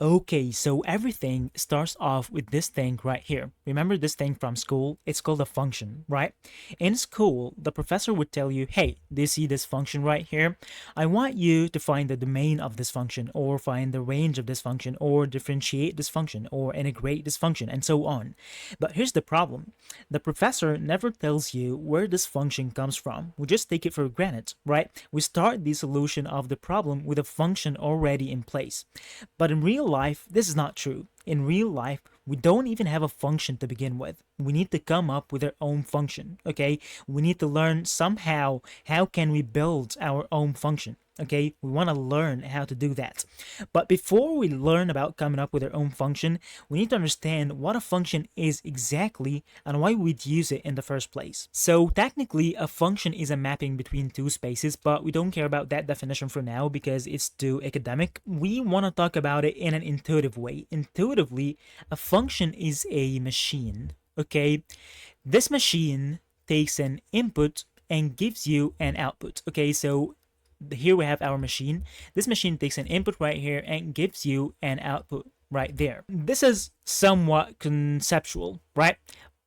Okay, so everything starts off with this thing right here. Remember this thing from school? It's called a function, right? In school, the professor would tell you, hey, do you see this function right here? I want you to find the domain of this function, or find the range of this function, or differentiate this function, or integrate this function, and so on. But here's the problem. The professor never tells you where this function comes from. We just take it for granted, right? We start the solution of the problem with a function already in place. But in real life, this is not true. In real life, we don't even have a function to begin with. We need to come up with our own function, okay? We need to learn somehow how can we build our own function, okay? We want to learn how to do that. But before we learn about coming up with our own function, we need to understand what a function is exactly and why we'd use it in the first place. So technically, a function is a mapping between two spaces, but we don't care about that definition for now because it's too academic. We want to talk about it in an intuitive way. Intuitively, a function is a machine, okay? This machine takes an input and gives you an output, okay? So here we have our machine. This machine takes an input right here and gives you an output right there. This is somewhat conceptual, right?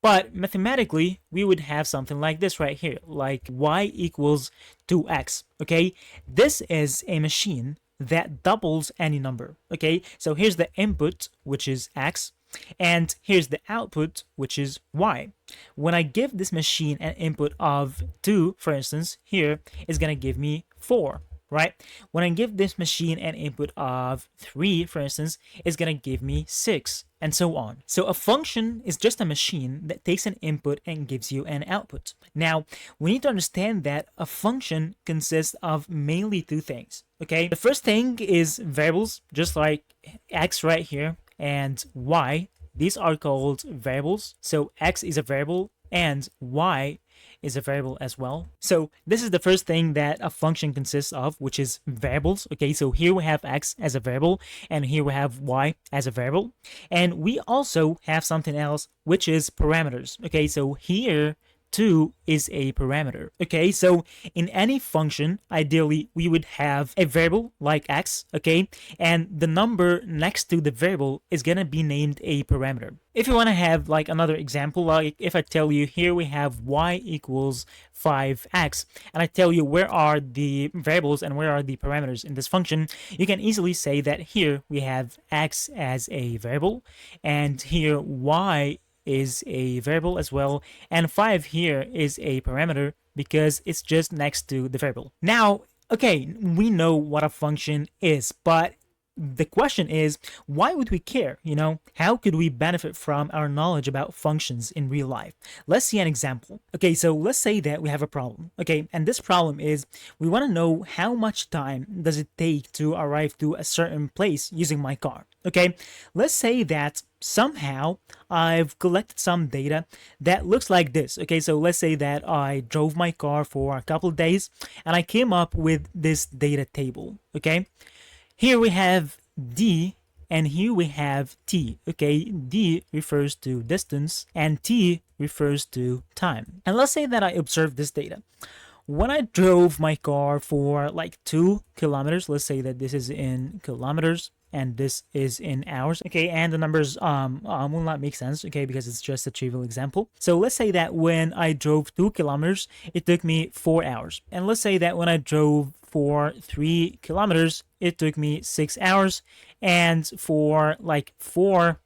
But mathematically, we would have something like this right here, like y equals 2x, okay? This is a machine that doubles any number, okay? So here's the input, which is x, and here's the output, which is y. When I give this machine an input of 2, for instance, here, it's going to give me 4, right? When I give this machine an input of 3, for instance, it's going to give me 6, and so on. So a function is just a machine that takes an input and gives you an output. Now, we need to understand that a function consists of mainly two things, okay? The first thing is variables, just like x right here, and y. These are called variables. So x is a variable and y is a variable as well. So this is the first thing that a function consists of, which is variables. Okay, so here we have x as a variable and here we have y as a variable. And we also have something else, which is parameters. Okay, so here 2 is a parameter. Okay, so in any function, ideally, we would have a variable like x, okay, and the number next to the variable is gonna be named a parameter. If you want to have like another example, like if I tell you here we have y equals 5x, and I tell you where are the variables and where are the parameters in this function, you can easily say that here we have x as a variable, and here y is a variable as well, and 5 here is a parameter because it's just next to the variable. Now, okay, we know what a function is, but the question is, why would we care? How could we benefit from our knowledge about functions in real life? Let's see an example. Okay, so let's say that we have a problem. Okay, and this problem is we want to know how much time does it take to arrive to a certain place using my car. Okay, let's say that somehow I've collected some data that looks like this. Okay, so let's say that I drove my car for a couple of days and I came up with this data table. Okay, here we have d and here we have t. Okay, d refers to distance and t refers to time. And let's say that I observed this data. When I drove my car for like 2 kilometers, let's say that this is in kilometers and this is in hours, okay, and the numbers will not make sense, okay, because it's just a trivial example. So let's say that when I drove 2 kilometers, it took me 4 hours. And let's say that when I drove for 3 kilometers, it took me 6 hours. And for like 4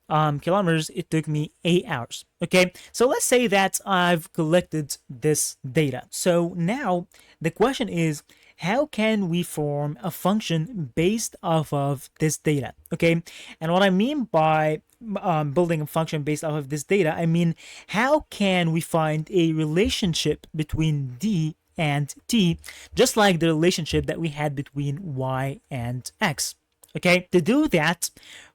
kilometers, it took me 8 hours. Okay, so let's say that I've collected this data. So now the question is, how can we form a function based off of this data? Okay, and what I mean by building a function based off of this data, I mean, how can we find a relationship between d and t, just like the relationship that we had between y and x? Okay, to do that,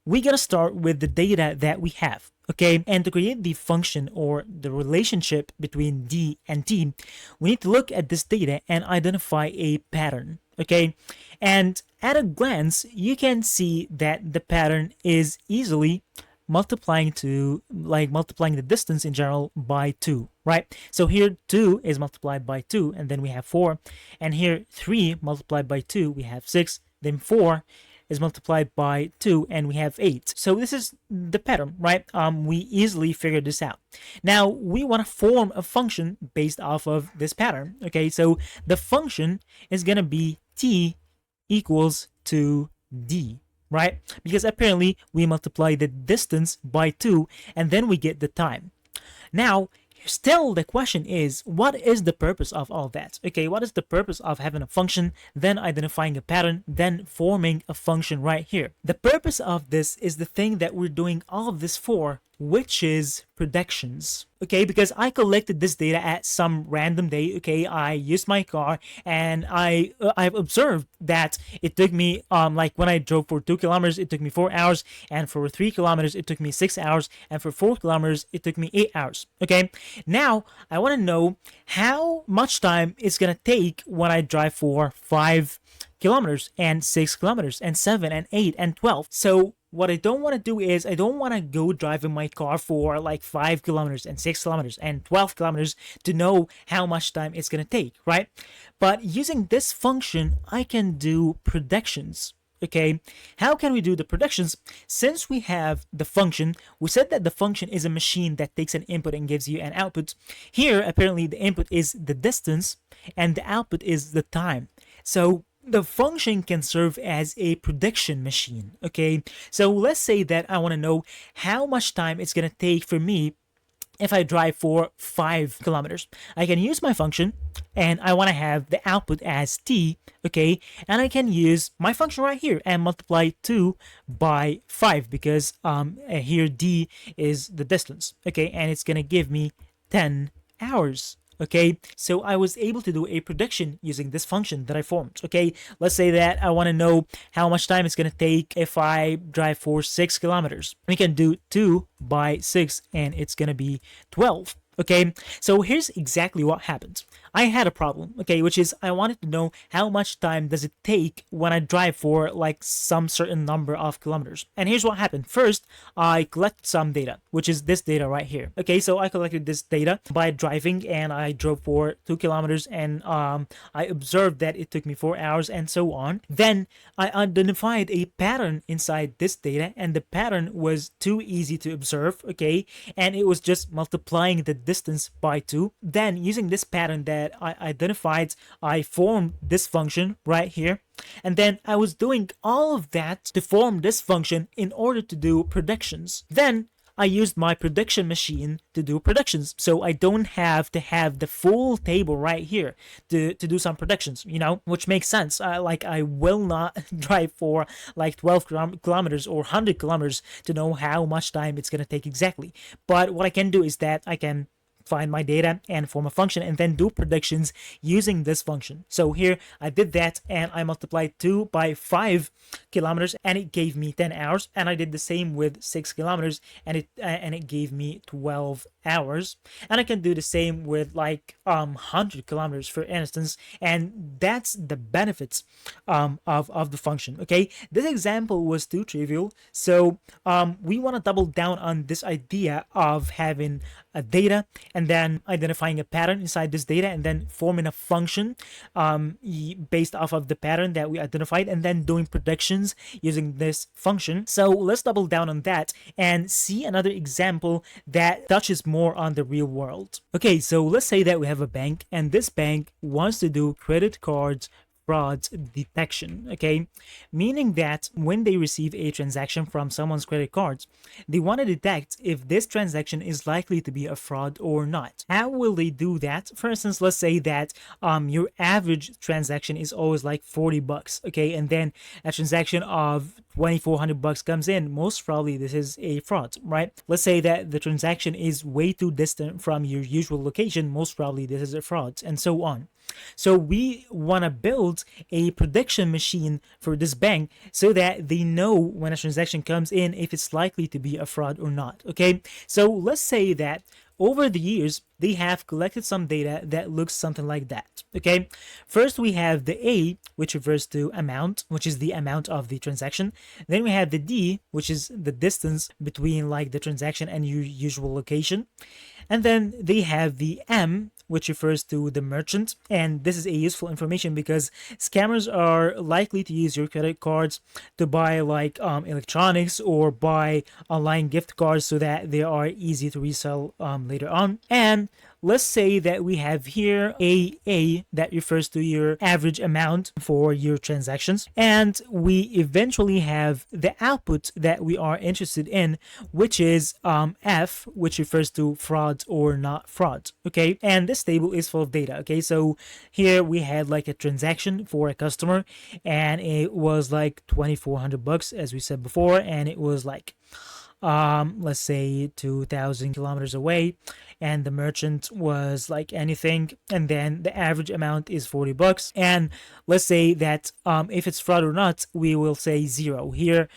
we gotta start with the data that we have. Okay, and to create the function or the relationship between d and t, we need to look at this data and identify a pattern. Okay, and at a glance, you can see that the pattern is easily multiplying the distance in general by 2, right? So here 2 is multiplied by 2, and then we have 4, and here 3 multiplied by 2, we have 6, then 4, is multiplied by 2 and we have 8. So this is the pattern, right? We easily figured this out. Now we want to form a function based off of this pattern. Okay, so the function is going to be t equals to d, right? Because apparently we multiply the distance by 2 and then we get the time. Now, still the question is, what is the purpose of all that? Okay, what is the purpose of having a function, then identifying a pattern, then forming a function right here? The purpose of this is the thing that we're doing all of this for, which is predictions. Okay, because I collected this data at some random day. Okay, I used my car and I've observed that it took me like when I drove for 2 kilometers it took me 4 hours, and for 3 kilometers it took me 6 hours, and for 4 kilometers it took me 8 hours. Okay, now I want to know how much time it's gonna take when I drive for 5 kilometers and 6 kilometers and 7 and 8 and 12. So what I don't want to do is I don't want to go driving my car for like 5 kilometers and 6 kilometers and 12 kilometers to know how much time it's going to take, right? But using this function, I can do predictions. Okay, how can we do the predictions? Since we have the function, we said that the function is a machine that takes an input and gives you an output. Here, apparently the input is the distance and the output is the time. So the function can serve as a prediction machine. Okay, so let's say that I want to know how much time it's going to take for me if I drive for 5 kilometers. I can use my function and I want to have the output as t, okay, and I can use my function right here and multiply 2 by 5 because here d is the distance, okay, and it's going to give me 10 hours. Okay, so I was able to do a prediction using this function that I formed. Okay, let's say that I want to know how much time it's going to take if I drive for 6 kilometers. We can do 2 by 6 and it's going to be 12. Okay, so here's exactly what happened. I had a problem, okay, which is I wanted to know how much time does it take when I drive for like some certain number of kilometers. And here's what happened. First, I collected some data, which is this data right here. Okay, so I collected this data by driving and I drove for 2 kilometers and I observed that it took me 4 hours and so on. Then I identified a pattern inside this data and the pattern was too easy to observe, okay, and it was just multiplying the distance by 2. Then using this pattern that I identified, I formed this function right here, and then I was doing all of that to form this function in order to do predictions. Then I used my prediction machine to do predictions, so I don't have to have the full table right here to do some predictions, you know, which makes sense. Like I will not drive for like 12 kilometers or 100 kilometers to know how much time it's going to take exactly. But what I can do is that I can find my data and form a function and then do predictions using this function. So here I did that and I multiplied 2 by 5 kilometers and it gave me 10 hours, and I did the same with 6 kilometers and it gave me 12 hours, and I can do the same with like 100 kilometers for instance, and that's the benefits of the function. Okay, this example was too trivial, so we want to double down on this idea of having a data and then identifying a pattern inside this data and then forming a function based off of the pattern that we identified and then doing predictions using this function. So let's double down on that and see another example that touches more on the real world. Okay, so let's say that we have a bank and this bank wants to do credit cards fraud detection, okay, meaning that when they receive a transaction from someone's credit cards, they want to detect if this transaction is likely to be a fraud or not. How will they do that? For instance, let's say that your average transaction is always like 40 bucks, okay, and then a transaction of 2,400 bucks comes in. Most probably this is a fraud, right? Let's say that the transaction is way too distant from your usual location. Most probably this is a fraud, and so on. So we want to build a prediction machine for this bank so that they know when a transaction comes in if it's likely to be a fraud or not. Okay, so let's say that over the years they have collected some data that looks something like that. Okay, first we have the A, which refers to amount, which is the amount of the transaction. Then we have the D, which is the distance between like the transaction and your usual location. And then they have the M, which refers to the merchant. And this is a useful information because scammers are likely to use your credit cards to buy like electronics or buy online gift cards so that they are easy to resell later on. And let's say that we have here AA, that refers to your average amount for your transactions. And we eventually have the output that we are interested in, which is F, which refers to fraud or not fraud. Okay. And this table is full of data. Okay. So here we had like a transaction for a customer and it was like 2,400 bucks, as we said before. And it was like let's say 2,000 kilometers away, and the merchant was like anything, and then the average amount is 40 bucks. And let's say that if it's fraud or not, we will say 0 here.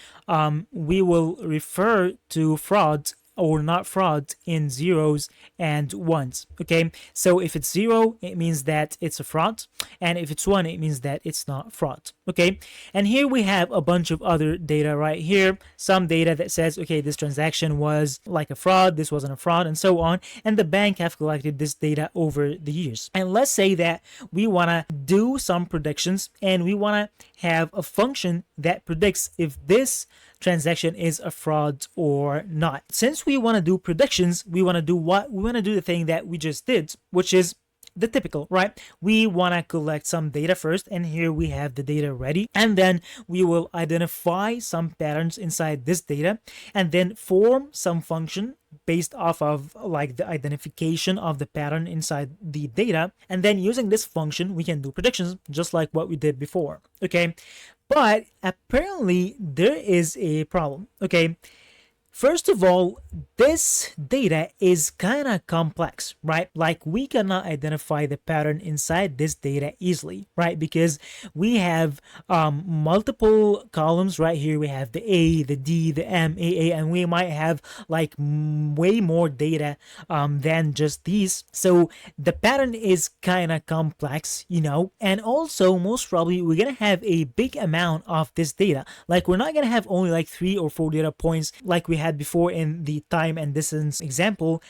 We will refer to fraud or not fraud in zeros and ones. Okay, so if it's 0, it means that it's a fraud, and if it's 1, it means that it's not fraud. Okay, and here we have a bunch of other data right here, some data that says, okay, this transaction was like a fraud, this wasn't a fraud, and so on. And the bank have collected this data over the years. And let's say that we want to do some predictions, and we want to have a function that predicts if this transaction is a fraud or not. Since we want to do predictions, we want to do what? We want to do the thing that we just did, which is the typical, right? We want to collect some data first, and here we have the data ready, and then we will identify some patterns inside this data and then form some function based off of like the identification of the pattern inside the data. And then using this function, we can do predictions just like what we did before. Okay, but apparently there is a problem. Okay, first of all, this data is kind of complex, right? Like we cannot identify the pattern inside this data easily, right? Because we have multiple columns right here. We have the A, the D, the M, AA, and we might have like way more data than just these. So the pattern is kind of complex, you know, and also most probably we're going to have a big amount of this data. Like we're not going to have only like 3 or 4 data points like we had before in the time and distance example,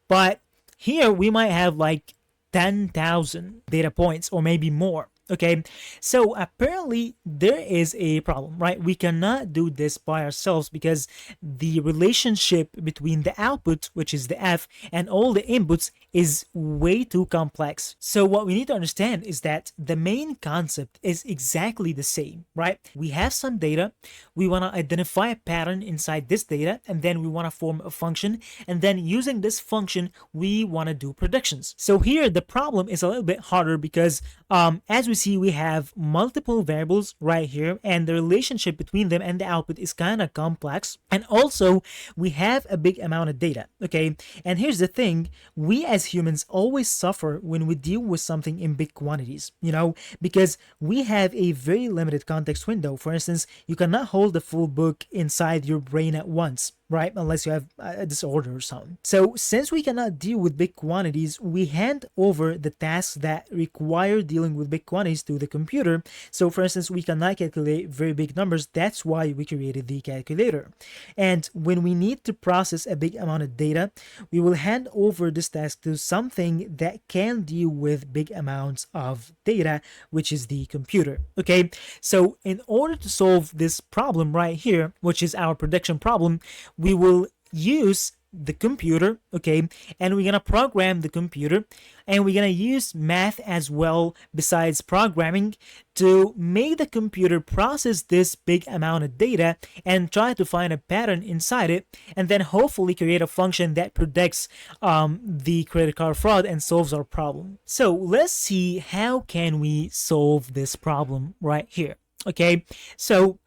but here we might have like 10,000 data points or maybe more. Okay, so apparently there is a problem, right? We cannot do this by ourselves because the relationship between the output, which is the F, and all the inputs is way too complex. So what we need to understand is that the main concept is exactly the same, right? We have some data, we want to identify a pattern inside this data, and then we want to form a function, and then using this function, we want to do predictions. So here the problem is a little bit harder because as we see, we have multiple variables right here, and the relationship between them and the output is kind of complex. And also we have a big amount of data. Okay, and here's the thing, we as humans always suffer when we deal with something in big quantities, you know, because we have a very limited context window. For instance, you cannot hold the full book inside your brain at once, right? Unless you have a disorder or something. So since we cannot deal with big quantities, we hand over the tasks that require dealing with big quantities to the computer. So for instance, we cannot calculate very big numbers. That's why we created the calculator. And when we need to process a big amount of data, we will hand over this task to something that can deal with big amounts of data, which is the computer. Okay, so in order to solve this problem right here, which is our prediction problem, we will use the computer, okay, and we're gonna program the computer, and we're gonna use math as well besides programming to make the computer process this big amount of data and try to find a pattern inside it, and then hopefully create a function that predicts the credit card fraud and solves our problem. So let's see how can we solve this problem right here. Okay, so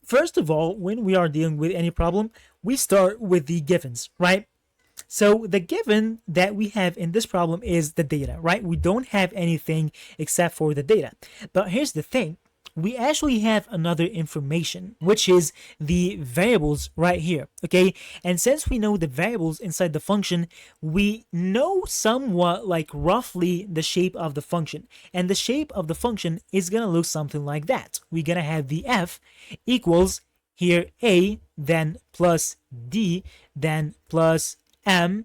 first of all, when we are dealing with any problem, we start with the givens, right? So the given that we have in this problem is the data, right? We don't have anything except for the data. But here's the thing, we actually have another information, which is the variables right here, okay? And since we know the variables inside the function, we know somewhat like roughly the shape of the function. And the shape of the function is gonna look something like that. We're gonna have the F equals here A, then plus D, then plus M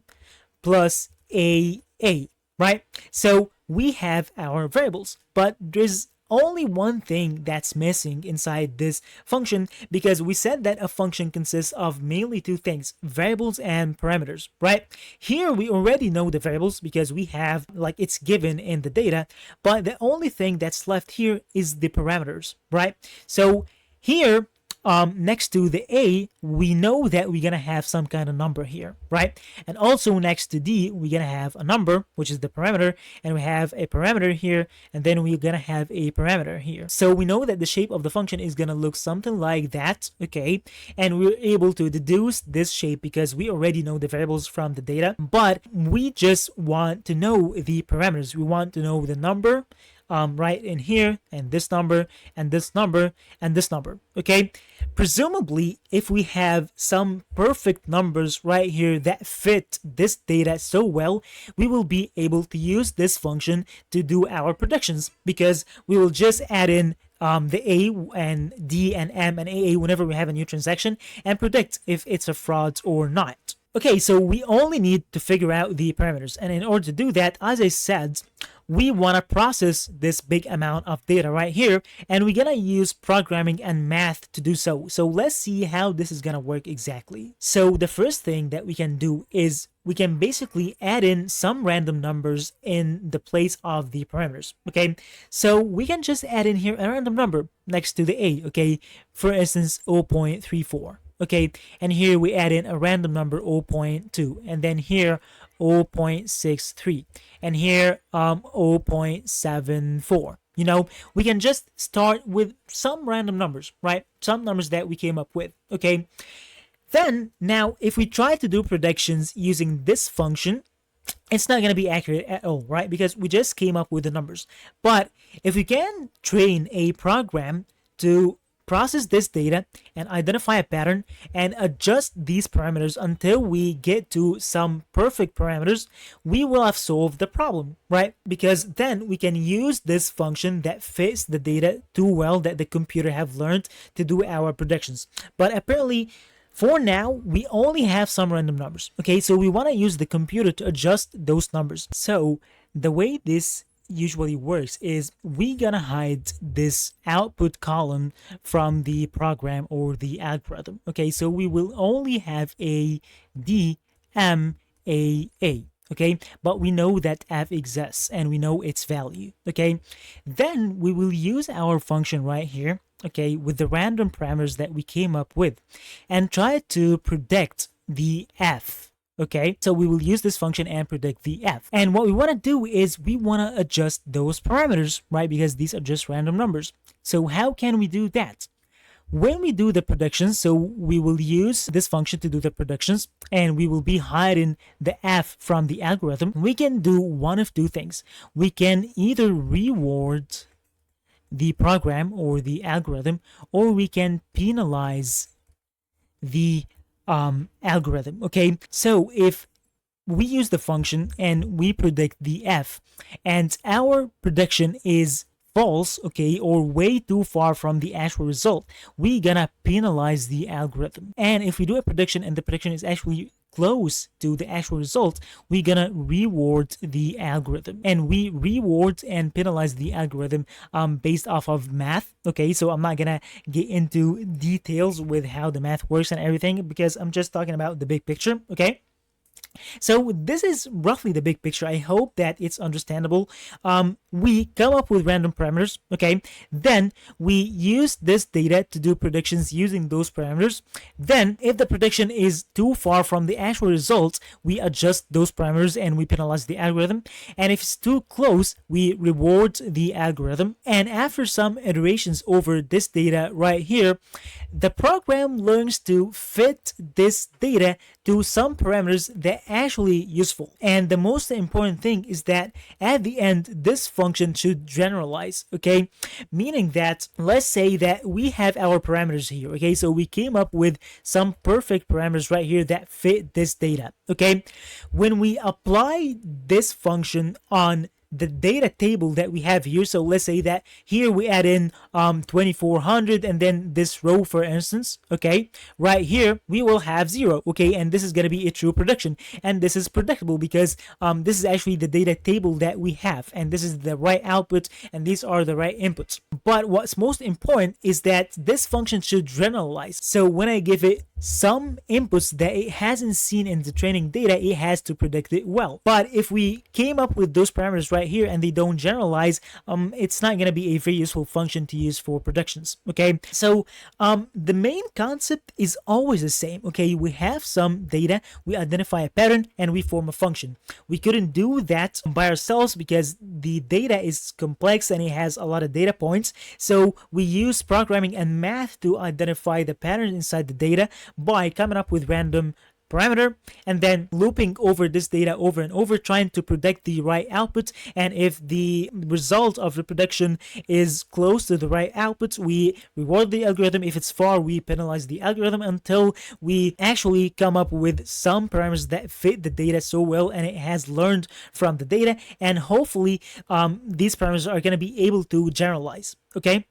plus AA. right? So we have our variables, but there's only one thing that's missing inside this function, because we said that a function consists of mainly two things: variables and parameters, right? Here we already know the variables because we have, like, it's given in the data, but the only thing that's left here is the parameters, right? So here, next to the A, we know that we're gonna have some kind of number here, right? And also next to D, we're gonna have a number, which is the parameter, and we have a parameter here, and then we're gonna have a parameter here. So we know that the shape of the function is gonna look something like that, okay? And we're able to deduce this shape because we already know the variables from the data, but we just want to know the parameters. We want to know the number, right in here, and this number, and this number, and this number, okay? Presumably, if we have some perfect numbers right here that fit this data so well, we will be able to use this function to do our predictions, because we will just add in the A and D and M and AA whenever we have a new transaction and predict if it's a fraud or not. Okay, so we only need to figure out the parameters, and in order to do that, as I said, we want to process this big amount of data right here, and we're gonna use programming and math to do so. So let's see how this is gonna work exactly. So the first thing that we can do is we can basically add in some random numbers in the place of the parameters, okay? So we can just add in here a random number next to the A, okay? For instance, 0.34. Okay, and here we add in a random number 0.2, and then here 0.63, and here 0.74. You know, we can just start with some random numbers, right? Some numbers that we came up with, okay? Then, now, if we try to do predictions using this function, it's not going to be accurate at all, right? Because we just came up with the numbers. But if we can train a program to process this data and identify a pattern and adjust these parameters until we get to some perfect parameters, we will have solved the problem, right? Because then we can use this function that fits the data too well that the computer have learned to do our predictions. But apparently, for now, we only have some random numbers, okay? So we want to use the computer to adjust those numbers. So the way this usually works is we gonna hide this output column from the program or the algorithm, okay? So we will only have A, D, M, A, okay? But we know that F exists and we know its value, okay? Then we will use our function right here, okay, with the random parameters that we came up with, and try to predict the F. Okay, so we will use this function and predict the F. And what we want to do is we want to adjust those parameters, right? Because these are just random numbers. So how can we do that? When we do the predictions, so we will use this function to do the predictions, and we will be hiding the F from the algorithm. We can do one of two things. We can either reward the program or the algorithm, or we can penalize the algorithm, okay? So if we use the function and we predict the F and our prediction is false, okay, or way too far from the actual result, we gonna penalize the algorithm. And if we do a prediction and the prediction is actually close to the actual result, we're gonna reward the algorithm, and we reward and penalize the algorithm based off of math. Okay, so I'm not gonna get into details with how the math works and everything because I'm just talking about the big picture. Okay, so this is roughly the big picture. I hope that it's understandable. We come up with random parameters, okay? Then we use this data to do predictions using those parameters. Then if the prediction is too far from the actual results, we adjust those parameters and we penalize the algorithm. And if it's too close, we reward the algorithm. And after some iterations over this data right here, the program learns to fit this data to some parameters that are actually useful. And the most important thing is that at the end, this function should generalize, okay? Meaning that, let's say that we have our parameters here, okay? So we came up with some perfect parameters right here that fit this data, okay? When we apply this function on the data table that we have here. So let's say that here we add in 2400 and then this row, for instance, okay, right here we will have 0, okay, and this is going to be a true prediction, and this is predictable because this is actually the data table that we have, and this is the right output and these are the right inputs. But what's most important is that this function should generalize. So when I give it some inputs that it hasn't seen in the training data, it has to predict it well. But if we came up with those parameters right here and they don't generalize, it's not going to be a very useful function to use for predictions. Okay, so the main concept is always the same. Okay, we have some data, we identify a pattern, and we form a function. We couldn't do that by ourselves because the data is complex and it has a lot of data points. So we use programming and math to identify the patterns inside the data by coming up with random parameter and then looping over this data over and over, trying to predict the right output. And if the result of the prediction is close to the right output, we reward the algorithm. If it's far, we penalize the algorithm until we actually come up with some parameters that fit the data so well and it has learned from the data, and hopefully these parameters are going to be able to generalize. Okay,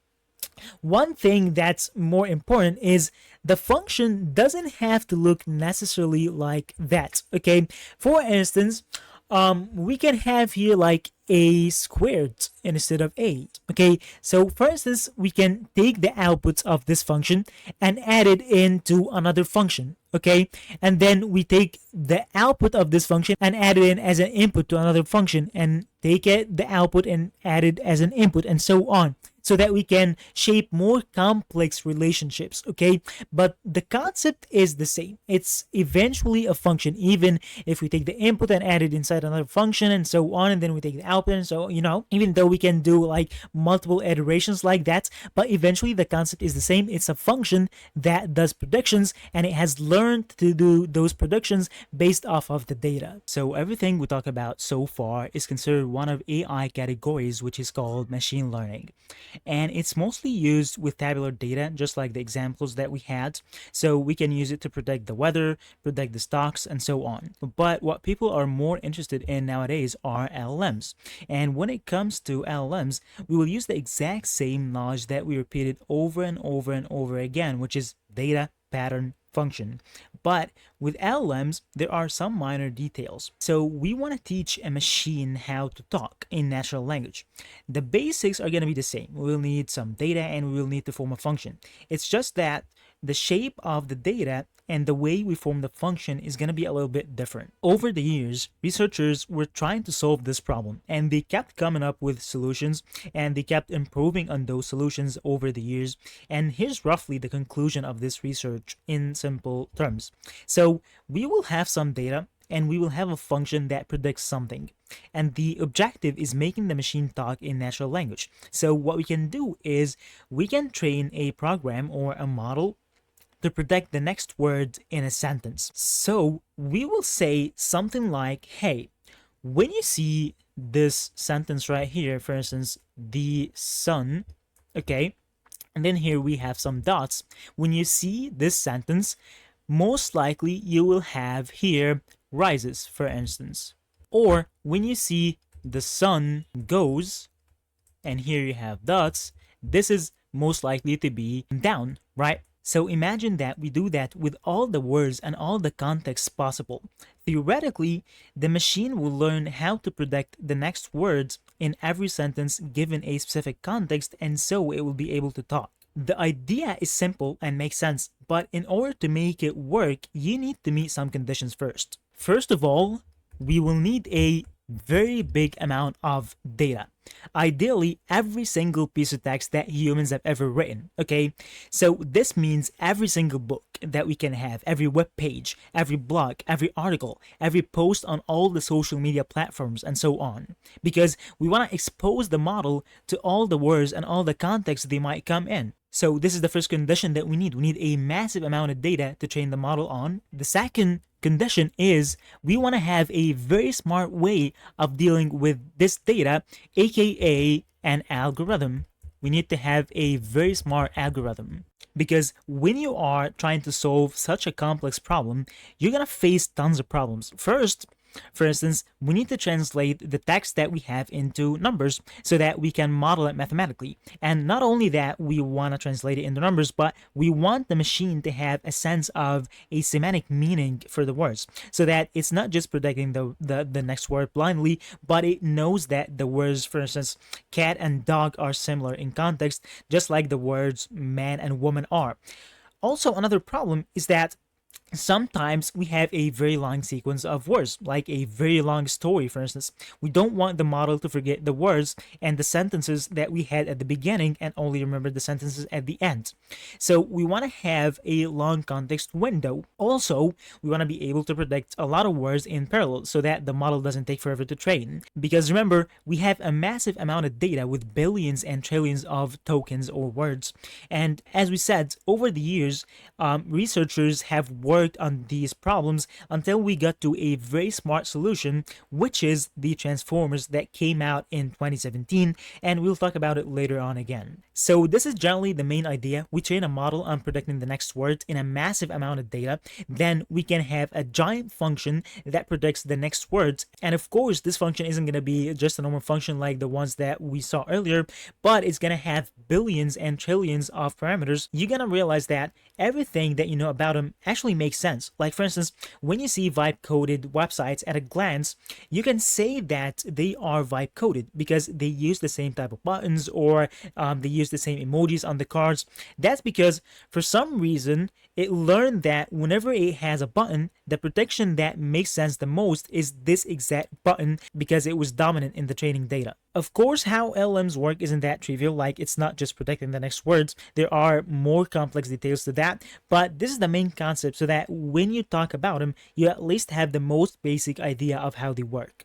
one thing that's more important is the function doesn't have to look necessarily like that. Okay, for instance, we can have here like a squared instead of a. Okay, so for instance, we can take the outputs of this function and add it into another function. Okay, and then we take the output of this function and add it in as an input to another function, and take it the output and add it as an input, and so on, so that we can shape more complex relationships. Okay, but the concept is the same. It's eventually a function, even if we take the input and add it inside another function and so on, and then we take the output, and so, you know, even though we can do like multiple iterations like that, but eventually the concept is the same. It's a function that does predictions, and it has learned to do those predictions based off of the data. So everything we talk about so far is considered one of AI categories, which is called machine learning. And it's mostly used with tabular data, just like the examples that we had. So we can use it to predict the weather, predict the stocks, and so on. But what people are more interested in nowadays are LLMs. And when it comes to LLMs, we will use the exact same knowledge that we repeated over and over and over again, which is data, pattern, function. But with LLMs, there are some minor details. So we want to teach a machine how to talk in natural language. The basics are going to be the same. We will need some data and we will need to form a function. It's just that the shape of the data and the way we form the function is going to be a little bit different. Over the years, researchers were trying to solve this problem, and they kept coming up with solutions, and they kept improving on those solutions over the years. And here's roughly the conclusion of this research in simple terms. So we will have some data, and we will have a function that predicts something. And the objective is making the machine talk in natural language. So what we can do is we can train a program or a model to predict the next word in a sentence. So we will say something like, hey, when you see this sentence right here, for instance, the sun, okay, and then here we have some dots. When you see this sentence, most likely you will have here rises, for instance. Or when you see the sun goes, and here you have dots, this is most likely to be down, right? So imagine that we do that with all the words and all the contexts possible. Theoretically, the machine will learn how to predict the next words in every sentence given a specific context, and so it will be able to talk. The idea is simple and makes sense, but in order to make it work, you need to meet some conditions first. First of all, we will need a very big amount of data. Ideally, every single piece of text that humans have ever written, okay? So this means every single book that we can have, every web page, every blog, every article, every post on all the social media platforms, and so on. Because we want to expose the model to all the words and all the context they might come in. So this is the first condition that we need. We need a massive amount of data to train the model on. The second condition is we want to have a very smart way of dealing with this data, aka an algorithm. We need to have a very smart algorithm, because when you are trying to solve such a complex problem, you're gonna face tons of problems. First, For instance, we need to translate the text that we have into numbers so that we can model it mathematically. And not only that, we want to translate it into numbers, but we want the machine to have a sense of a semantic meaning for the words so that it's not just predicting the next word blindly, but it knows that the words, for instance, cat and dog are similar in context, just like the words man and woman are. Also, another problem is that sometimes we have a very long sequence of words, like a very long story, for instance. We don't want the model to forget the words and the sentences that we had at the beginning and only remember the sentences at the end. So we want to have a long context window. Also, we want to be able to predict a lot of words in parallel so that the model doesn't take forever to train. Because remember, we have a massive amount of data with billions and trillions of tokens or words. And as we said, over the years, researchers have worked on these problems until we got to a very smart solution, which is the transformers that came out in 2017, and we'll talk about it later on again. So this is generally the main idea. We train a model on predicting the next word in a massive amount of data, then we can have a giant function that predicts the next words. And of course, this function isn't going to be just a normal function like the ones that we saw earlier, but it's going to have billions and trillions of parameters. You're going to realize that everything that you know about them actually makes sense. Like for instance, when you see vibe coded websites at a glance, you can say that they are vibe coded because they use the same type of buttons or they use the same emojis on the cards. That's because for some reason it learned that whenever it has a button, the prediction that makes sense the most is this exact button because it was dominant in the training data. Of course, how LLMs work isn't that trivial, like it's not just predicting the next words. There are more complex details to that, but this is the main concept so that when you talk about them, you at least have the most basic idea of how they work.